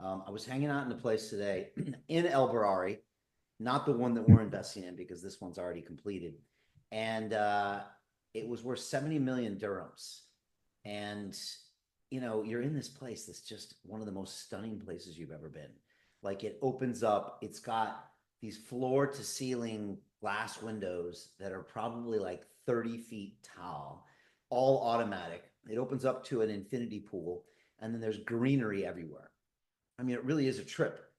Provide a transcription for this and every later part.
I was hanging out in the place today in El Barari, not the one that we're investing in because this one's already completed. And it was worth 70 million dirhams. And, you're in this place that's just one of the most stunning places you've ever been. Like it opens up, it's got these floor to ceiling glass windows that are probably like 30 feet tall, all automatic. It opens up to an infinity pool, and then there's greenery everywhere. I mean, it really is a trip.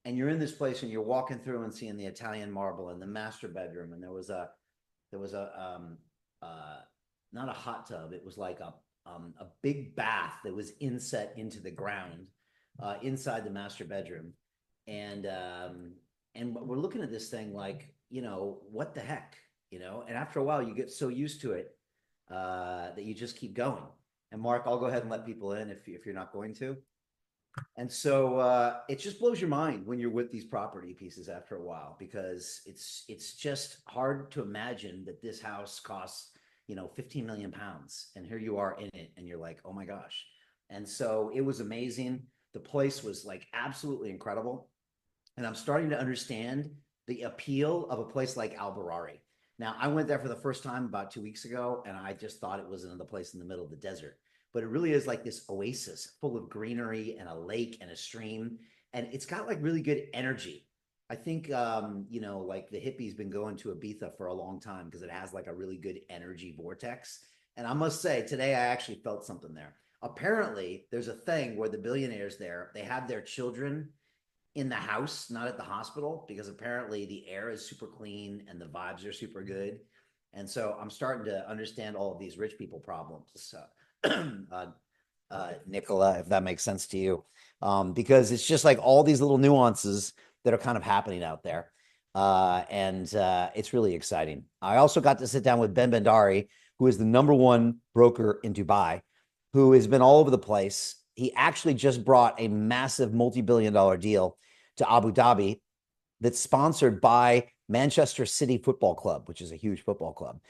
And you're in this place and you're walking through and seeing the Italian marble and the master bedroom. And there was a uh not a hot tub. It was like a big bath that was inset into the ground inside the master bedroom. And we're looking at this thing like, what the heck, and after a while you get so used to it that you just keep going. And Mark, I'll go ahead and let people in if you're not going to. And so it just blows your mind when you're with these property pieces after a while, because it's just hard to imagine that this house costs 15 million pounds, and here you are in it, and you're like, oh my gosh. And so it was amazing. The place was like absolutely incredible, and I'm starting to understand the appeal of a place like Al Barari. Now, I went there for the first time about 2 weeks ago, and I just thought it was another place in the middle of the desert. But it really is like this oasis full of greenery and a lake and a stream. And it's got like really good energy. I think, like the hippies been going to Ibiza for a long time because it has like a really good energy vortex. And I must say, today I actually felt something there. Apparently, there's a thing where the billionaires there, they have their children in the house, not at the hospital, because apparently the air is super clean and the vibes are super good. And so I'm starting to understand all of these rich people problems. So, Nicola, if that makes sense to you, because it's just like all these little nuances that are kind of happening out there. And it's really exciting. I also got to sit down with Ben Bendari, who is the number one broker in Dubai, who has been all over the place. He actually just brought a massive multi-billion-dollar deal to Abu Dhabi that's sponsored by Manchester City Football Club, which is a huge football club.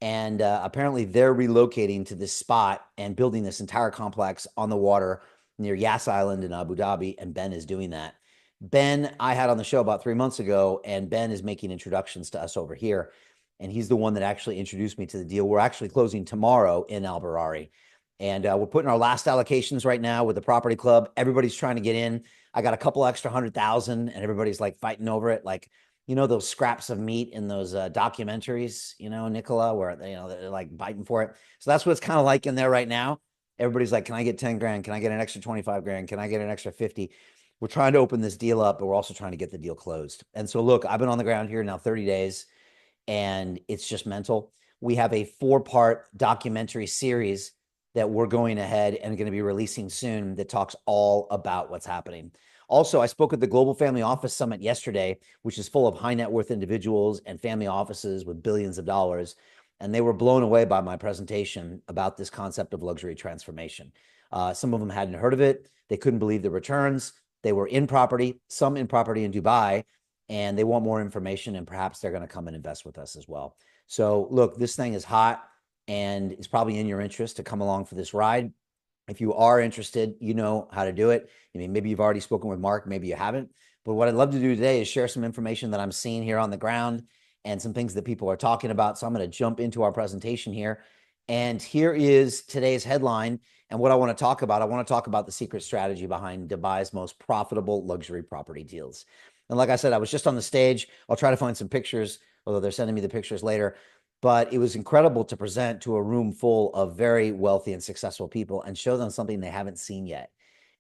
And apparently they're relocating to this spot and building this entire complex on the water near Yas Island in Abu Dhabi. And Ben is doing that. Ben, I had on the show about 3 months ago, and Ben is making introductions to us over here. And he's the one that actually introduced me to the deal. We're actually closing tomorrow in Al Barari. And we're putting our last allocations right now with the property club. Everybody's trying to get in. I got a couple extra 100,000, and everybody's like fighting over it. Like, those scraps of meat in those documentaries, Nicola, where they're like biting for it. So that's what it's kind of like in there right now. Everybody's like, can I get 10 grand? Can I get an extra 25 grand? Can I get an extra 50? We're trying to open this deal up, but we're also trying to get the deal closed. And so look, I've been on the ground here now 30 days, and it's just mental. We have a 4-part documentary series that we're going ahead and going to be releasing soon that talks all about what's happening. Also, I spoke at the Global Family Office Summit yesterday, which is full of high net worth individuals and family offices with billions of dollars. And they were blown away by my presentation about this concept of luxury transformation. Some of them hadn't heard of it. They couldn't believe the returns. They were in property, some in property in Dubai, and they want more information, and perhaps they're going to come and invest with us as well. So look, this thing is hot, and it's probably in your interest to come along for this ride. If you are interested, you know how to do it. I mean, maybe you've already spoken with Mark, maybe you haven't. But what I'd love to do today is share some information that I'm seeing here on the ground and some things that people are talking about. So I'm going to jump into our presentation here. And here is today's headline. And what I want to talk about, I want to talk about the secret strategy behind Dubai's most profitable luxury property deals. And like I said, I was just on the stage. I'll try to find some pictures, although they're sending me the pictures later. But it was incredible to present to a room full of very wealthy and successful people and show them something they haven't seen yet.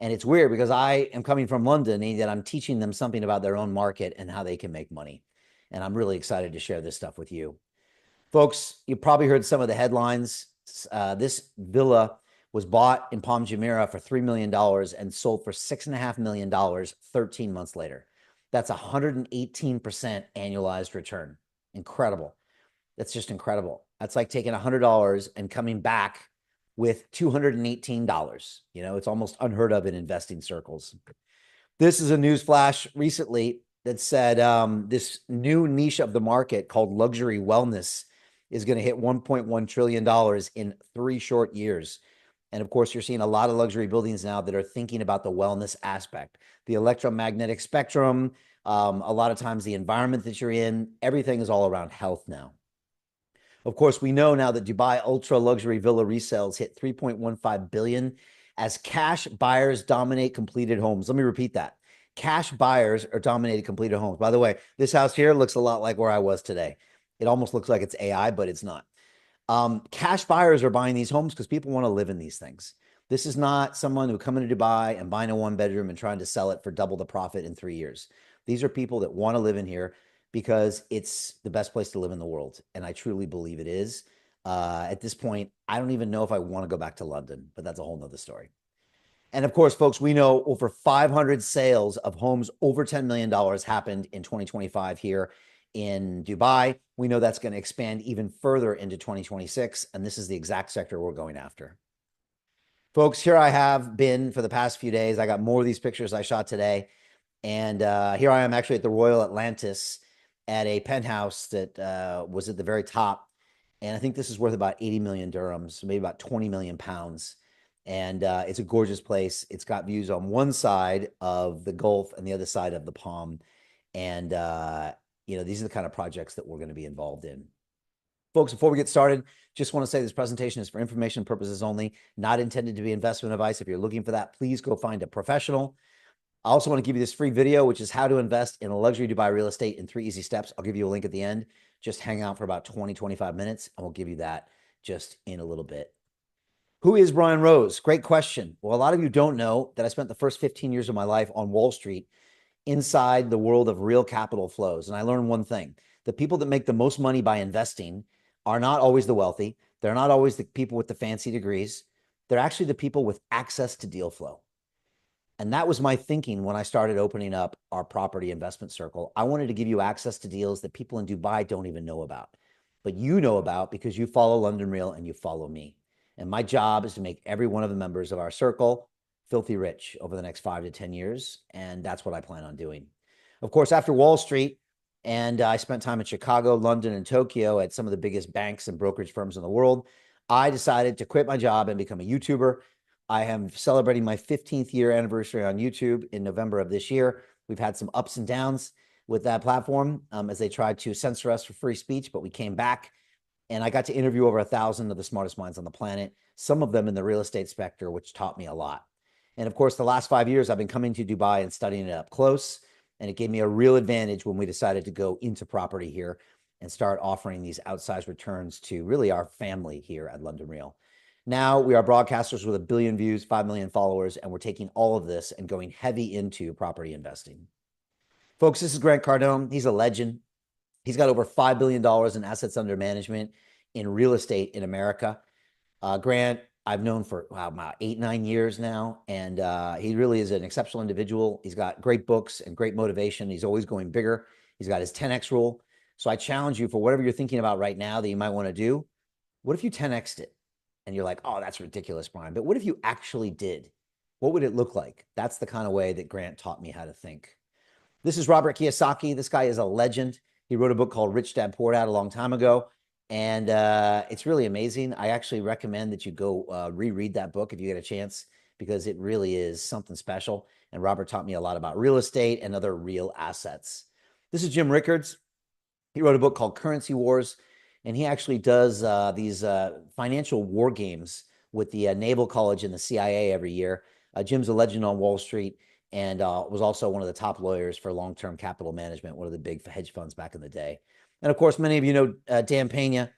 And it's weird because I am coming from London and that I'm teaching them something about their own market and how they can make money. And I'm really excited to share this stuff with you. Folks, you probably heard some of the headlines. This villa was bought in Palm Jumeirah for $3 million and sold for $6.5 million 13 months later. That's 118% annualized return. Incredible. That's just incredible. That's like taking $100 and coming back with $218. It's almost unheard of in investing circles. This is a news flash recently that said this new niche of the market called luxury wellness is going to hit $1.1 trillion in 3 short years. And of course, you're seeing a lot of luxury buildings now that are thinking about the wellness aspect, the electromagnetic spectrum, a lot of times the environment that you're in, everything is all around health now. Of course, we know now that Dubai ultra luxury villa resales hit 3.15 billion as cash buyers dominate completed homes. Let me repeat that. Cash buyers are dominating completed homes. By the way, this house here looks a lot like where I was today. It almost looks like it's AI, but it's not. Cash buyers are buying these homes because people want to live in these things. This is not someone who come into Dubai and buying a one bedroom and trying to sell it for double the profit in 3 years. These are people that want to live in here because it's the best place to live in the world. And I truly believe it is. At this point, I don't even know if I want to go back to London, but that's a whole nother story. And of course, folks, we know over 500 sales of homes over $10 million happened in 2025 here in Dubai. We know that's going to expand even further into 2026. And this is the exact sector we're going after. Folks, here I have been for the past few days. I got more of these pictures I shot today. And here I am actually at the Royal Atlantis at a penthouse that was at the very top. And I think this is worth about 80 million dirhams, maybe about 20 million pounds. And it's a gorgeous place. It's got views on one side of the Gulf and the other side of the Palm. And, these are the kind of projects that we're going to be involved in. Folks, before we get started, just want to say this presentation is for information purposes only, not intended to be investment advice. If you're looking for that, please go find a professional. I also want to give you this free video, which is how to invest in a luxury Dubai real estate in 3 easy steps. I'll give you a link at the end. Just hang out for about 20, 25 minutes, and we'll give you that just in a little bit. Who is Brian Rose? Great question. Well, a lot of you don't know that I spent the first 15 years of my life on Wall Street inside the world of real capital flows. And I learned one thing. The people that make the most money by investing are not always the wealthy. They're not always the people with the fancy degrees. They're actually the people with access to deal flow. And that was my thinking when I started opening up our property investment circle. I wanted to give you access to deals that people in Dubai don't even know about, but you know about because you follow London Real and you follow me. And my job is to make every one of the members of our circle filthy rich over the next 5 to 10 years. And that's what I plan on doing. Of course, after Wall Street, and I spent time in Chicago, London, and Tokyo at some of the biggest banks and brokerage firms in the world, I decided to quit my job and become a YouTuber. I am celebrating my 15th year anniversary on YouTube in November of this year. We've had some ups and downs with that platform as they tried to censor us for free speech, but we came back and I got to interview over 1,000 of the smartest minds on the planet, some of them in the real estate sector, which taught me a lot. And of course, the last 5 years, I've been coming to Dubai and studying it up close. And it gave me a real advantage when we decided to go into property here and start offering these outsized returns to really our family here at London Real. Now we are broadcasters with 1 billion views, 5 million followers, and we're taking all of this and going heavy into property investing. Folks, this is Grant Cardone. He's a legend. He's got over $5 billion in assets under management in real estate in America. Grant, I've known for about 8, 9 years now, and he really is an exceptional individual. He's got great books and great motivation. He's always going bigger. He's got his 10X rule. So I challenge you, for whatever you're thinking about right now that you might want to do, what if you 10X'd it? And you're like, oh, that's ridiculous, Brian. But what if you actually did? What would it look like? That's the kind of way that Grant taught me how to think. This is Robert Kiyosaki. This guy is a legend. He wrote a book called Rich Dad Poor Dad a long time ago. And it's really amazing. I actually recommend that you go reread that book if you get a chance, because it really is something special. And Robert taught me a lot about real estate and other real assets. This is Jim Rickards. He wrote a book called Currency Wars, and he actually does these financial war games with the Naval College and the CIA every year. Jim's a legend on Wall Street and was also one of the top lawyers for long-term capital management, one of the big hedge funds back in the day. And of course, many of you know Dan Pena,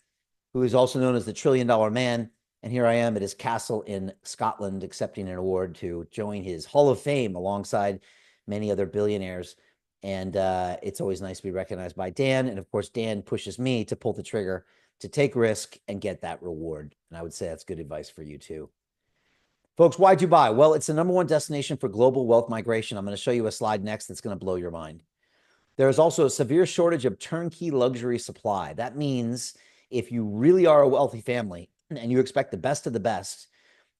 who is also known as the $1 trillion man. And here I am at his castle in Scotland, accepting an award to join his Hall of Fame alongside many other billionaires. And it's always nice to be recognized by Dan. And of course, Dan pushes me to pull the trigger, to take risk and get that reward. And I would say that's good advice for you too. Folks, why Dubai? Well, it's the #1 destination for global wealth migration. I'm going to show you a slide next that's going to blow your mind. There is also a severe shortage of turnkey luxury supply. That means if you really are a wealthy family and you expect the best of the best,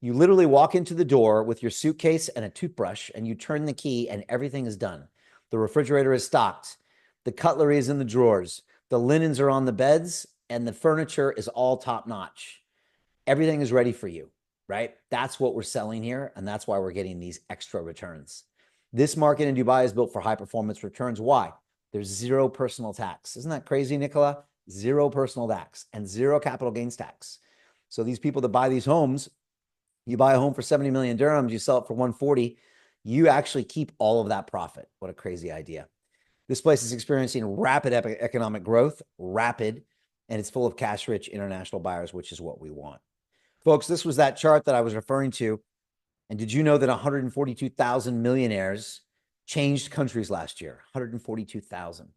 you literally walk into the door with your suitcase and a toothbrush and you turn the key and everything is done. The refrigerator is stocked. The cutlery is in the drawers. The linens are on the beds and the furniture is all top notch. Everything is ready for you. right? That's what we're selling here, and that's why we're getting these extra returns. This market in Dubai is built for high performance returns. Why? There's zero personal tax. Isn't that crazy, Nicola? Zero personal tax and zero capital gains tax. So these people that buy these homes, you buy a home for 70 million dirhams, you sell it for 140, you actually keep all of that profit. What a crazy idea. This place is experiencing rapid economic growth, rapid, and it's full of cash-rich international buyers, which is what we want. Folks, this was that chart that I was referring to. And did you know that 142,000 millionaires changed countries last year? 142,000.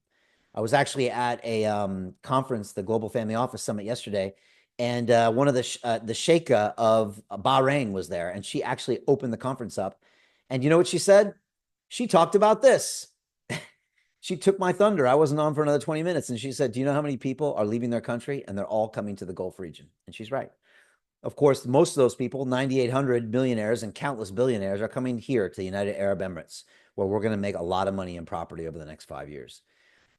I was actually at a conference, the Global Family Office Summit yesterday, and one of the Sheikha of Bahrain was there, and she actually opened the conference up. And you know what she said? She talked about this. She took my thunder. I wasn't on for another 20 minutes. And she said, do you know how many people are leaving their country? And they're all coming to the Gulf region. And she's right. Of course, most of those people, 9,800 millionaires and countless billionaires, are coming here to the United Arab Emirates, where we're going to make a lot of money in property over the next 5 years.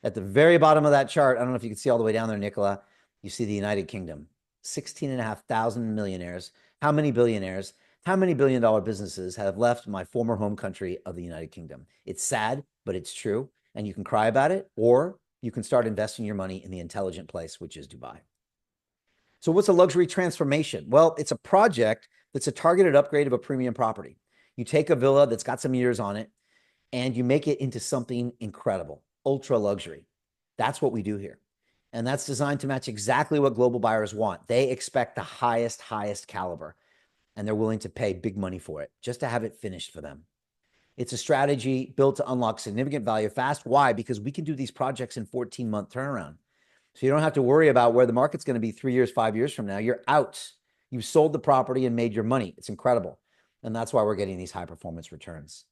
At the very bottom of that chart, I don't know if you can see all the way down there, Nicola, you see the United Kingdom, 16,500 millionaires. How many billionaires? How many billion-dollar businesses have left my former home country of the United Kingdom? It's sad, but it's true. And you can cry about it, or you can start investing your money in the intelligent place, which is Dubai. So what's a luxury transformation? Well, it's a project that's a targeted upgrade of a premium property. You take a villa that's got some years on it and you make it into something incredible, ultra luxury. That's what we do here. And that's designed to match exactly what global buyers want. They expect the highest caliber, and they're willing to pay big money for it just to have it finished for them. It's a strategy built to unlock significant value fast. Why? Because we can do these projects in 14-month turnaround. So you don't have to worry about where the market's going to be 3 years, 5 years from now. You're out. You've sold the property and made your money. It's incredible. And that's why we're getting these high performance returns.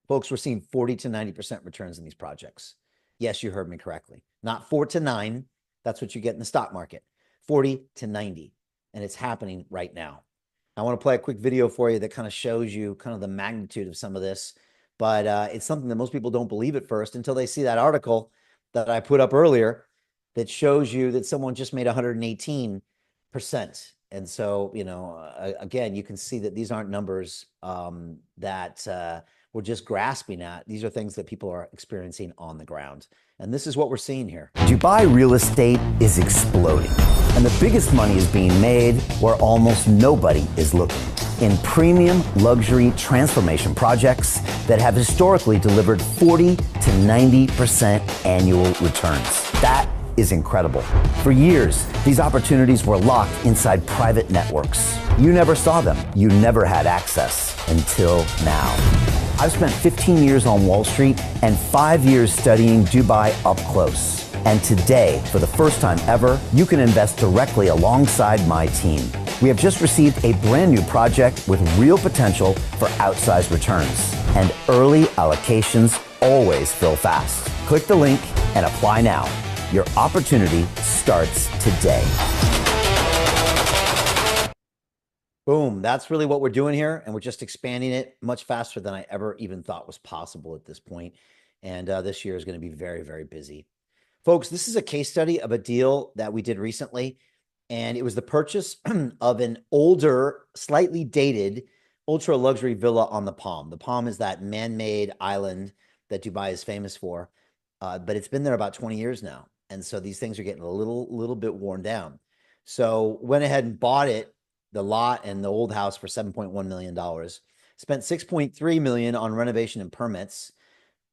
Folks, we're seeing 40 to 90% returns in these projects. Yes, you heard me correctly. Not 4 to 9. That's what you get in the stock market. 40 to 90. And it's happening right now. I want to play a quick video for you that kind of shows you kind of the magnitude of some of this. But it's something that most people don't believe at first until they see that article that I put up earlier that shows you that someone just made 118%. And so, you know, again, you can see that these aren't numbers that we're just grasping at. These are things that people are experiencing on the ground. And this is what we're seeing here. Dubai real estate is exploding. And the biggest money is being made where almost nobody is looking. In premium luxury transformation projects that have historically delivered 40 to 90% annual returns. That is incredible. For years, these opportunities were locked inside private networks. You never saw them. You never had access until now. I've spent 15 years on Wall Street and 5 years studying Dubai up close. And today, for the first time ever, you can invest directly alongside my team. We have just received a brand new project with real potential for outsized returns. And early allocations always fill fast. Click the link and apply now. Your opportunity starts today. Boom. That's really what we're doing here. And we're just expanding it much faster than I ever even thought was possible at this point. And this year is going to be very, very busy. Folks, this is a case study of a deal that we did recently. And it was the purchase of an older, slightly dated, ultra luxury villa on the Palm. The Palm is that man-made island that Dubai is famous for. But it's been there about 20 years now. And so these things are getting a little bit worn down. So went ahead and bought it, the lot and the old house, for $7.1 million. Spent $6.3 million on renovation and permits.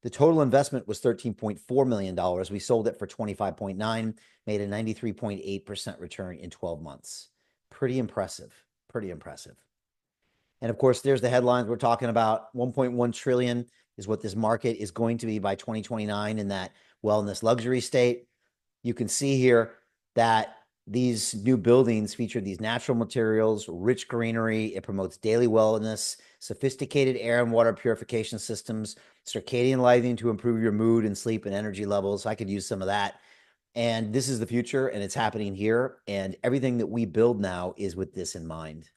The total investment was $13.4 million. We sold it for $25.9, made a 93.8% return in 12 months. Pretty impressive. Pretty impressive. And of course, there's the headlines we're talking about. 1.1 trillion is what this market is going to be by 2029 in that wellness luxury state. You can see here that these new buildings feature these natural materials, rich greenery. It promotes daily wellness, sophisticated air and water purification systems, circadian lighting to improve your mood and sleep and energy levels. I could use some of that. And this is the future, and it's happening here. And everything that we build now is with this in mind.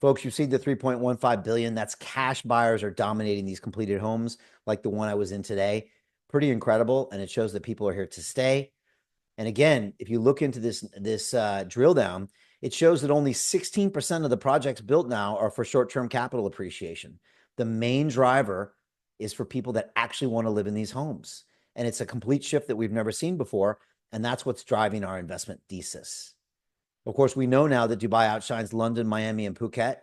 Folks, you've seen the 3.15 billion. That's cash buyers are dominating these completed homes like the one I was in today. Pretty incredible. And it shows that people are here to stay. And again, if you look into this drill down, It shows that only 16% of the projects built now are for short-term capital appreciation. The main driver is for people that actually want to live in these homes. And it's a complete shift that we've never seen before. And that's what's driving our investment thesis. Of course, we know now that Dubai outshines London, Miami, and Phuket.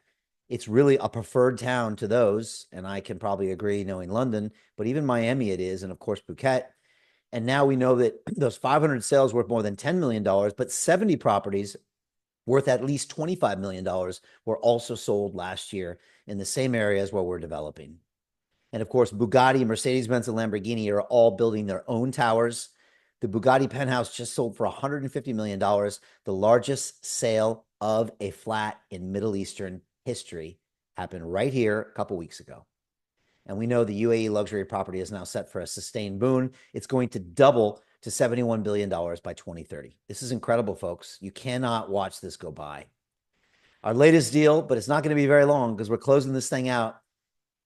It's really a preferred town to those. And I can probably agree knowing London, but even Miami it is. And of course, Phuket. And now we know that those 500 sales worth more than $10 million, but 70 properties worth at least $25 million were also sold last year in the same areas where we're developing. And of course, Bugatti, Mercedes-Benz, and Lamborghini are all building their own towers. The Bugatti penthouse just sold for $150 million, the largest sale of a flat in Middle Eastern history, happened right here a couple weeks ago. And we know the UAE luxury property is now set for a sustained boom. It's going to double to $71 billion by 2030. This is incredible, folks. You cannot watch this go by. Our latest deal, but it's not going to be very long because we're closing this thing out,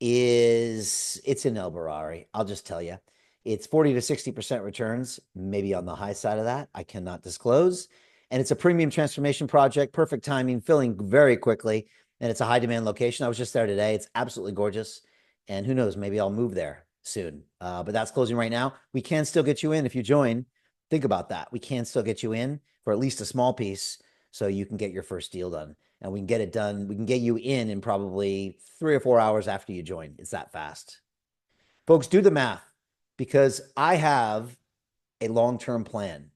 it's in El Barari. I'll just tell you. It's 40 to 60% returns, maybe on the high side of that. I cannot disclose. And it's a premium transformation project, perfect timing, filling very quickly. And it's a high demand location. I was just there today. It's absolutely gorgeous. And who knows, maybe I'll move there soon. But that's closing right now. We can still get you in if you join. Think about that. We can still get you in for at least a small piece so you can get your first deal done. And we can get it done. We can get you in probably 3 or 4 hours after you join. It's that fast. Folks, do the math because I have a long-term plan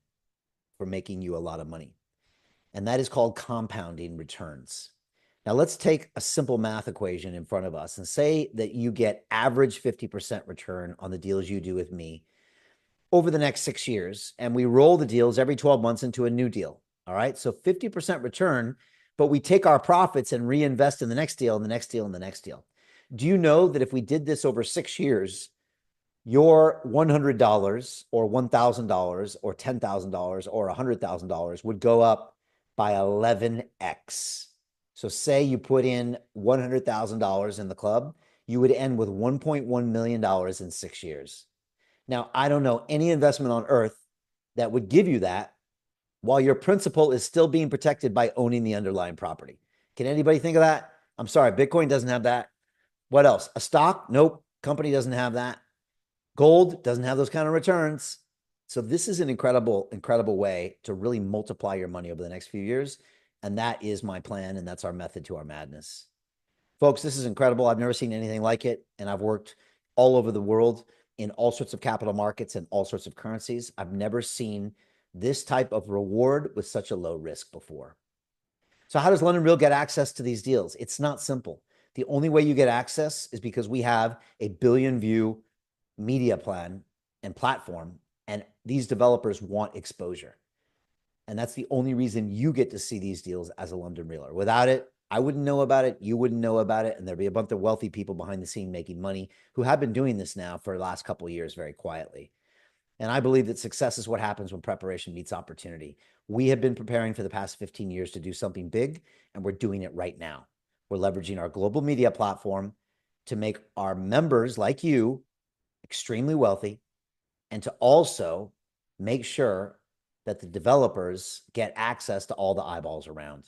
for making you a lot of money. And that is called compounding returns. Now, let's take a simple math equation in front of us and say that you get average 50% return on the deals you do with me over the next 6 years. And we roll the deals every 12 months into a new deal. All right. So 50% return, but we take our profits and reinvest in the next deal and the next deal and the next deal. Do you know that if we did this over 6 years, your $100 or $1,000 or $10,000 or $100,000 would go up by 11x? So say you put in $100,000 in the club, you would end with $1.1 million in 6 years. Now, I don't know any investment on earth that would give you that while your principal is still being protected by owning the underlying property. Can anybody think of that? I'm sorry, Bitcoin doesn't have that. What else? A stock? Nope. Company doesn't have that. Gold doesn't have those kind of returns. So this is an incredible, incredible way to really multiply your money over the next few years. And that is my plan. And that's our method to our madness. Folks, this is incredible. I've never seen anything like it. And I've worked all over the world in all sorts of capital markets and all sorts of currencies. I've never seen this type of reward with such a low risk before. So how does London Real get access to these deals? It's not simple. The only way you get access is because we have a 1 billion view media plan and platform, and these developers want exposure. And that's the only reason you get to see these deals as a London Realer. Without it, I wouldn't know about it. You wouldn't know about it. And there'd be a bunch of wealthy people behind the scene making money who have been doing this now for the last couple of years very quietly. And I believe that success is what happens when preparation meets opportunity. We have been preparing for the past 15 years to do something big, and we're doing it right now. We're leveraging our global media platform to make our members like you extremely wealthy and to also make sure that the developers get access to all the eyeballs around.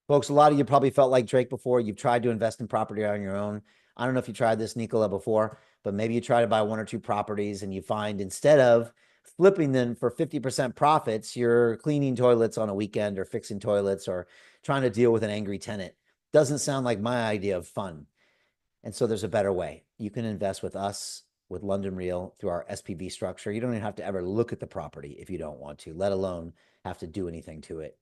Folks, a lot of you probably felt like Drake before. You've tried to invest in property on your own. I don't know if you tried this, Nicola, before, but maybe you try to buy 1 or 2 properties and you find instead of flipping them for 50% profits, you're cleaning toilets on a weekend or fixing toilets or trying to deal with an angry tenant. Doesn't sound like my idea of fun. And so there's a better way. You can invest with us, with London Real, through our SPV structure. You don't even have to ever look at the property if you don't want to, let alone have to do anything to it.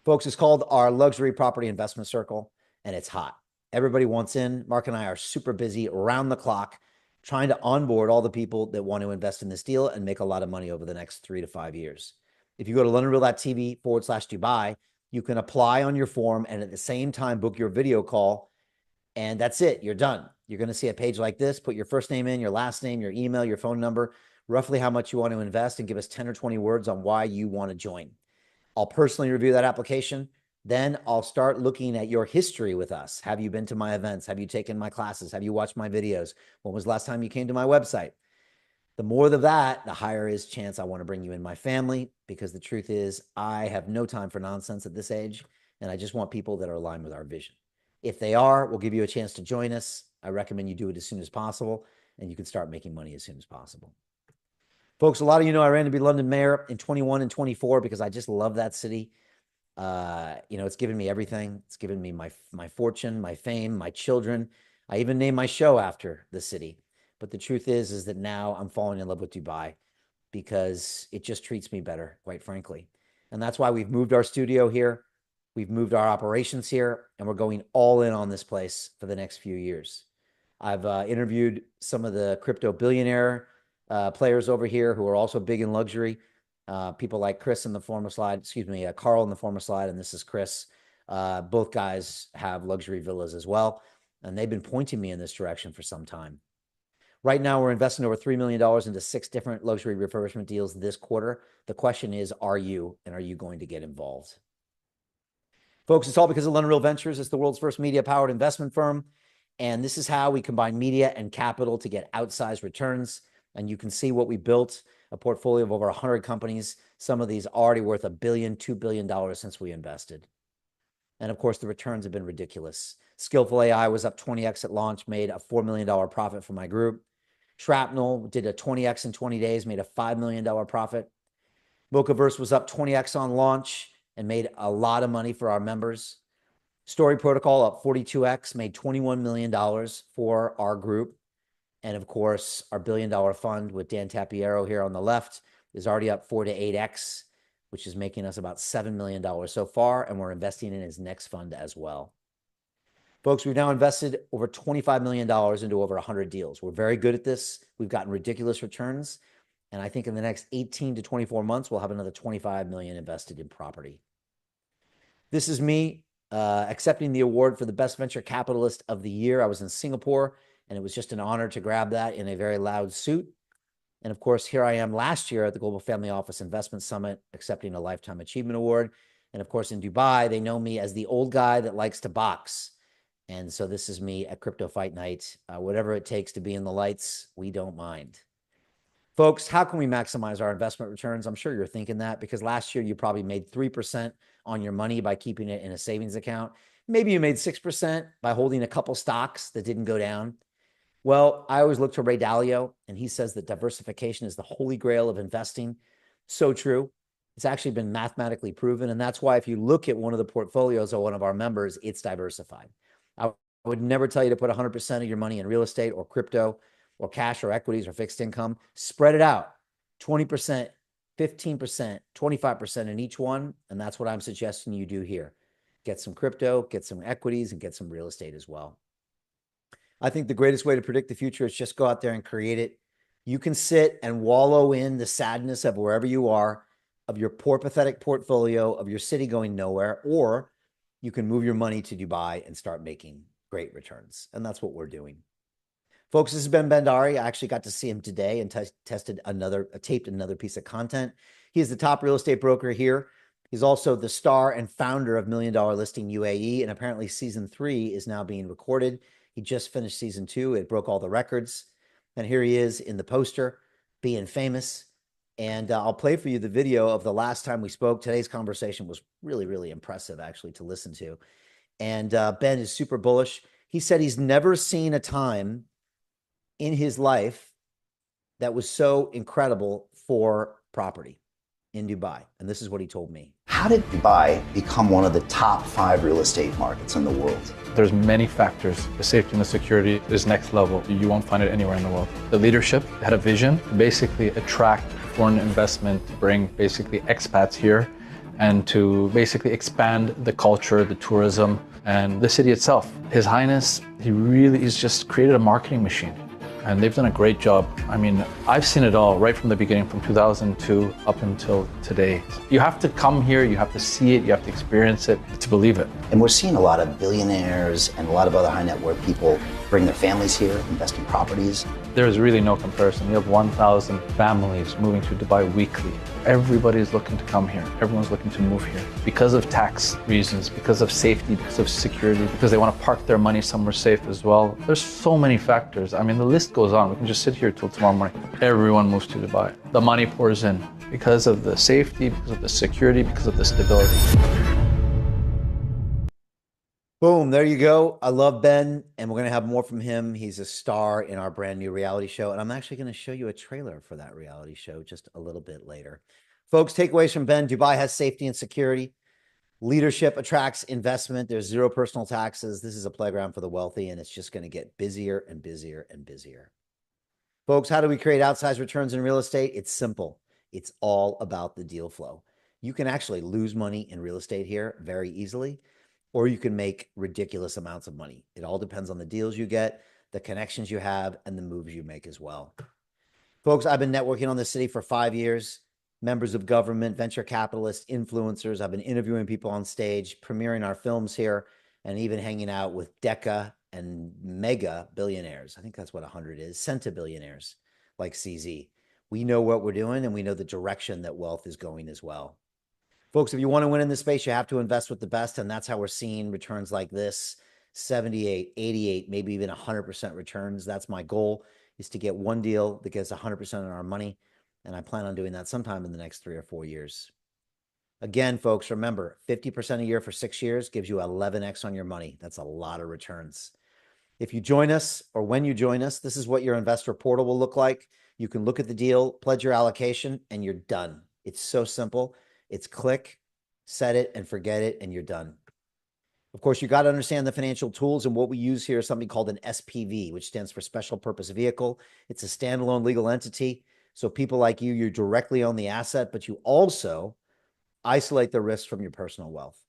Folks, it's called our Luxury Property Investment Circle, and it's hot. Everybody wants in. Mark and I are super busy around the clock trying to onboard all the people that want to invest in this deal and make a lot of money over the next 3 to 5 years. If you go to londonreal.tv/Dubai, you can apply on your form and at the same time book your video call. And that's it. You're done. You're going to see a page like this. Put your first name in, your last name, your email, your phone number, roughly how much you want to invest, and give us 10 or 20 words on why you want to join. I'll personally review that application. Then I'll start looking at your history with us. Have you been to my events? Have you taken my classes? Have you watched my videos? When was the last time you came to my website? The more of that, the higher is chance I want to bring you in my family, because the truth is I have no time for nonsense at this age, and I just want people that are aligned with our vision. If they are, we'll give you a chance to join us. I recommend you do it as soon as possible, and you can start making money as soon as possible. Folks, a lot of you know I ran to be London mayor in 21 and 24 because I just love that city. It's given me everything. It's given me my fortune, my fame, my children. I even named my show after the city. But the truth is that now I'm falling in love with Dubai because it just treats me better, quite frankly. And that's why we've moved our studio here. We've moved our operations here, and we're going all in on this place for the next few years. I've interviewed some of the crypto billionaire players over here who are also big in luxury. People like Chris in the former slide, Carl in the former slide, and this is Chris. Both guys have luxury villas as well, and they've been pointing me in this direction for some time. Right now, we're investing over $3 million into 6 different luxury refurbishment deals this quarter. The question is, are you going to get involved? Folks, it's all because of London Real Ventures. It's the world's first media-powered investment firm, and this is how we combine media and capital to get outsized returns. And you can see what we built, a portfolio of over 100 companies. Some of these already worth $1 billion, $2 billion since we invested. And of course, the returns have been ridiculous. Skillful AI was up 20x at launch, made a $4 million profit for my group. Shrapnel did a 20x in 20 days, made a $5 million profit. Mochaverse was up 20x on launch and made a lot of money for our members. Story Protocol up 42x, made $21 million for our group. And of course, our $1 billion fund with Dan Tapiero here on the left is already up 4 to 8x, which is making us about $7 million so far. And we're investing in his next fund as well. Folks, we've now invested over $25 million into over 100 deals. We're very good at this. We've gotten ridiculous returns. And I think in the next 18 to 24 months, we'll have another 25 million invested in property. This is me accepting the award for the best venture capitalist of the year. I was in Singapore, and it was just an honor to grab that in a very loud suit. And of course, here I am last year at the Global Family Office Investment Summit, accepting a Lifetime Achievement Award. And of course, in Dubai, they know me as the old guy that likes to box. And so this is me at Crypto Fight Night. Whatever it takes to be in the lights, we don't mind. Folks, how can we maximize our investment returns? I'm sure you're thinking that, because last year you probably made 3% on your money by keeping it in a savings account. Maybe you made 6% by holding a couple stocks that didn't go down. Well, I always look to Ray Dalio, and he says that diversification is the holy grail of investing. So true. It's actually been mathematically proven. And that's why if you look at one of the portfolios of one of our members, it's diversified. I would never tell you to put 100% of your money in real estate or crypto or cash or equities or fixed income. Spread it out, 20%, 15%, 25% in each one. And that's what I'm suggesting you do here. Get some crypto, get some equities, and get some real estate as well. I think the greatest way to predict the future is just go out there and create it. You can sit and wallow in the sadness of wherever you are, of your poor, pathetic portfolio, of your city going nowhere, or you can move your money to Dubai and start making great returns. And that's what we're doing. Folks, this has been Ben Bhandari. I actually got to see him today and taped another piece of content. He is the top real estate broker here. He's also the star and founder of $1 Million Listing UAE. And apparently season 3 is now being recorded. He just finished season 2. It broke all the records. And here he is in the poster, being famous. And I'll play for you the video of the last time we spoke. Today's conversation was really, really impressive, actually, to listen to. And Ben is super bullish. He said he's never seen a time in his life that was so incredible for property in Dubai. And this is what he told me. How did Dubai become one of the top 5 real estate markets in the world? There's many factors. The safety and the security is next level. You won't find it anywhere in the world. The leadership had a vision to basically attract foreign investment, to bring basically expats here, and to basically expand the culture, the tourism, and the city itself. His Highness, he's just created a marketing machine. And they've done a great job. I mean, I've seen it all right from the beginning, from 2002 up until today. You have to come here, you have to see it, you have to experience it to believe it. And we're seeing a lot of billionaires and a lot of other high net worth people bring their families here, invest in properties. There is really no comparison. You have 1,000 families moving to Dubai weekly. Everybody's looking to come here. Everyone's looking to move here because of tax reasons, because of safety, because of security, because they want to park their money somewhere safe as well. There's so many factors. I mean, the list goes on. We can just sit here till tomorrow morning. Everyone moves to Dubai. The money pours in because of the safety, because of the security, because of the stability. Boom, there you go. I love Ben, and we're going to have more from him. He's a star in our brand new reality show, and I'm actually going to show you a trailer for that reality show just a little bit later. Folks, takeaways from Ben. Dubai has safety and security. Leadership attracts investment. There's zero personal taxes. This is a playground for the wealthy, and it's just going to get busier and busier and busier. Folks, how do we create outsized returns in real estate? It's simple. It's all about the deal flow. You can actually lose money in real estate here very easily, or you can make ridiculous amounts of money. It all depends on the deals you get, the connections you have, and the moves you make as well. Folks, I've been networking on this city for 5 years. Members of government, venture capitalists, influencers. I've been interviewing people on stage, premiering our films here, and even hanging out with Deca and mega billionaires. I think that's what 100 is, centibillionaires like CZ. We know what we're doing, and we know the direction that wealth is going as well. Folks, if you want to win in this space, you have to invest with the best, and that's how we're seeing returns like this, 78, 88, maybe even 100% returns. That's my goal, is to get one deal that gets 100% on our money, and I plan on doing that sometime in the next 3 or 4 years. Again, folks, remember, 50% a year for 6 years gives you 11x on your money. That's a lot of returns. If you join us, or when you join us, this is what your investor portal will look like. You can look at the deal, pledge your allocation, and you're done. It's so simple. It's click, set it, and forget it, and you're done. Of course, you got to understand the financial tools, and what we use here is something called an SPV, which stands for Special Purpose Vehicle. It's a standalone legal entity. So people like you directly own the asset, but you also isolate the risks from your personal wealth.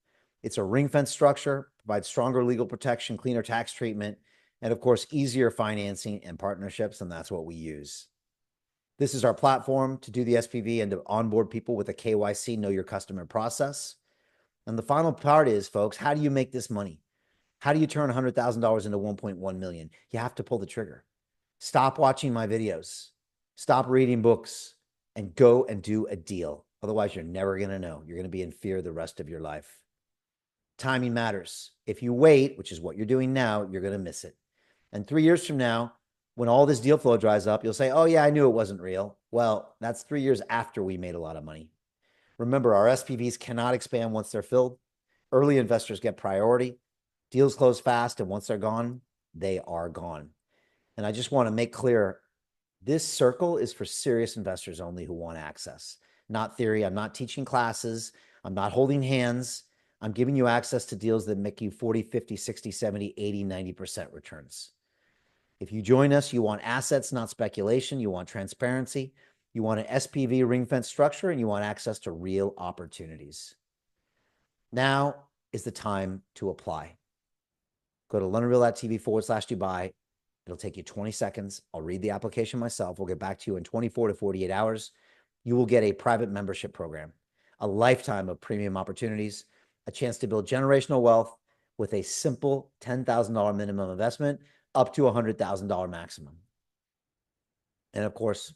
It's a ring-fence structure, provides stronger legal protection, cleaner tax treatment, and of course, easier financing and partnerships, and that's what we use. This is our platform to do the SPV and to onboard people with a KYC, know your customer process. And the final part is, folks, how do you make this money? How do you turn $100,000 into 1.1 million? You have to pull the trigger. Stop watching my videos. Stop reading books and go and do a deal. Otherwise, you're never going to know. You're going to be in fear the rest of your life. Timing matters. If you wait, which is what you're doing now, you're going to miss it. And 3 years from now, when all this deal flow dries up, you'll say, oh yeah, I knew it wasn't real. Well, that's 3 years after we made a lot of money. Remember, our SPVs cannot expand once they're filled. Early investors get priority. Deals close fast, and once they're gone, they are gone. And I just want to make clear, this circle is for serious investors only who want access, not theory. I'm not teaching classes. I'm not holding hands. I'm giving you access to deals that make you 40, 50, 60, 70, 80, 90% returns. If you join us, you want assets, not speculation. You want transparency. You want an SPV ring-fence structure, and you want access to real opportunities. Now is the time to apply. Go to londonreal.tv/Dubai. It'll take you 20 seconds. I'll read the application myself. We'll get back to you in 24 to 48 hours. You will get a private membership program, a lifetime of premium opportunities, a chance to build generational wealth with a simple $10,000 minimum investment, up to $100,000 maximum. And of course,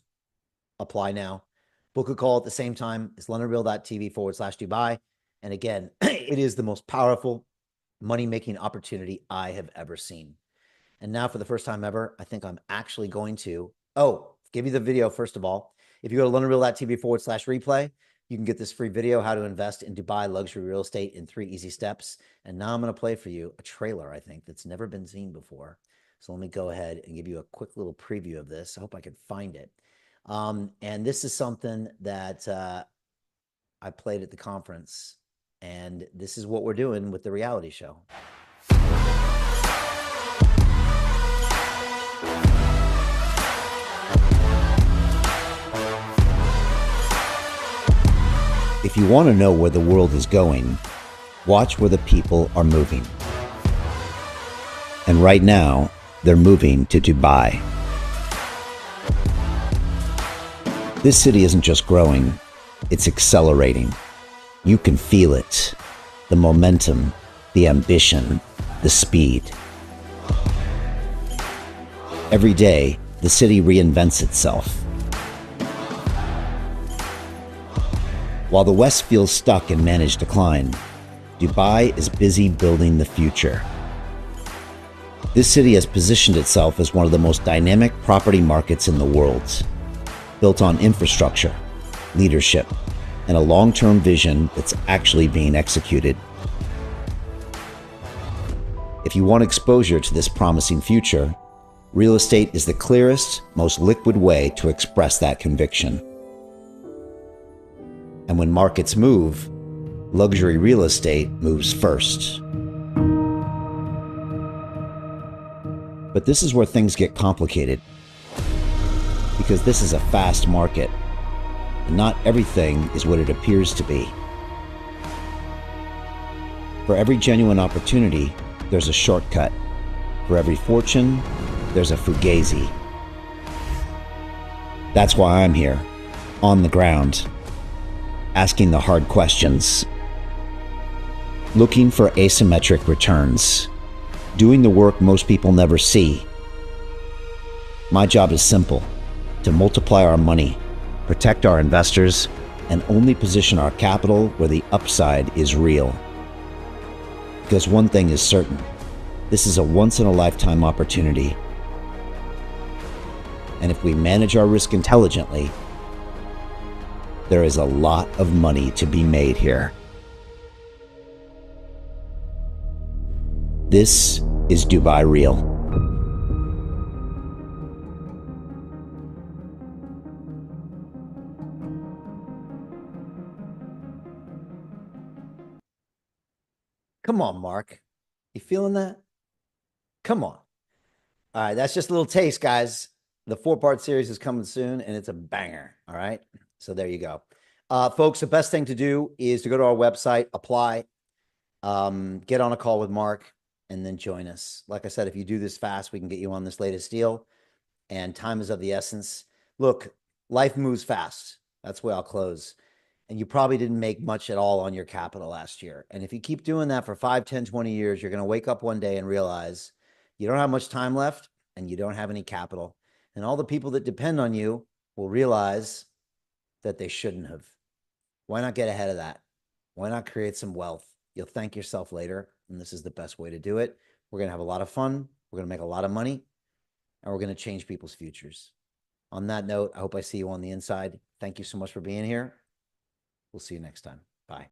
apply now. Book a call at the same time. It's londonreal.tv/Dubai. And again, it is the most powerful money-making opportunity I have ever seen. And now for the first time ever, I think I'm actually going to, give you the video first of all. If you go to londonreal.tv/replay, you can get this free video, how to invest in Dubai luxury real estate in 3 easy steps. And now I'm going to play for you a trailer, I think, that's never been seen before. So let me go ahead and give you a quick little preview of this. I hope I can find it. And this is something that I played at the conference. And this is what we're doing with the reality show. If you want to know where the world is going, watch where the people are moving. And right now, they're moving to Dubai. This city isn't just growing, it's accelerating. You can feel it. The momentum, the ambition, the speed. Every day, the city reinvents itself. While the West feels stuck in managed decline, Dubai is busy building the future. This city has positioned itself as one of the most dynamic property markets in the world, built on infrastructure, leadership, and a long-term vision that's actually being executed. If you want exposure to this promising future, real estate is the clearest, most liquid way to express that conviction. And when markets move, luxury real estate moves first. But this is where things get complicated, because this is a fast market, and not everything is what it appears to be. For every genuine opportunity, there's a shortcut. For every fortune, there's a fugazi. That's why I'm here, on the ground, asking the hard questions, looking for asymmetric returns, doing the work most people never see. My job is simple: to multiply our money, protect our investors, and only position our capital where the upside is real. Because one thing is certain: this is a once-in-a-lifetime opportunity. And if we manage our risk intelligently, there is a lot of money to be made here. This is Dubai Real. Come on, Mark. You feeling that? Come on. All right, that's just a little taste, guys. The 4-part series is coming soon, and it's a banger. All right, so there you go. Folks, the best thing to do is to go to our website, apply, get on a call with Mark, and then join us. Like I said, if you do this fast, we can get you on this latest deal, and time is of the essence. Look, life moves fast. That's where I'll close. And you probably didn't make much at all on your capital last year. And if you keep doing that for 5, 10, 20 years, you're going to wake up one day and realize you don't have much time left and you don't have any capital. And all the people that depend on you will realize that they shouldn't have. Why not get ahead of that? Why not create some wealth? You'll thank yourself later. And this is the best way to do it. We're going to have a lot of fun. We're going to make a lot of money. And we're going to change people's futures. On that note, I hope I see you on the inside. Thank you so much for being here. We'll see you next time.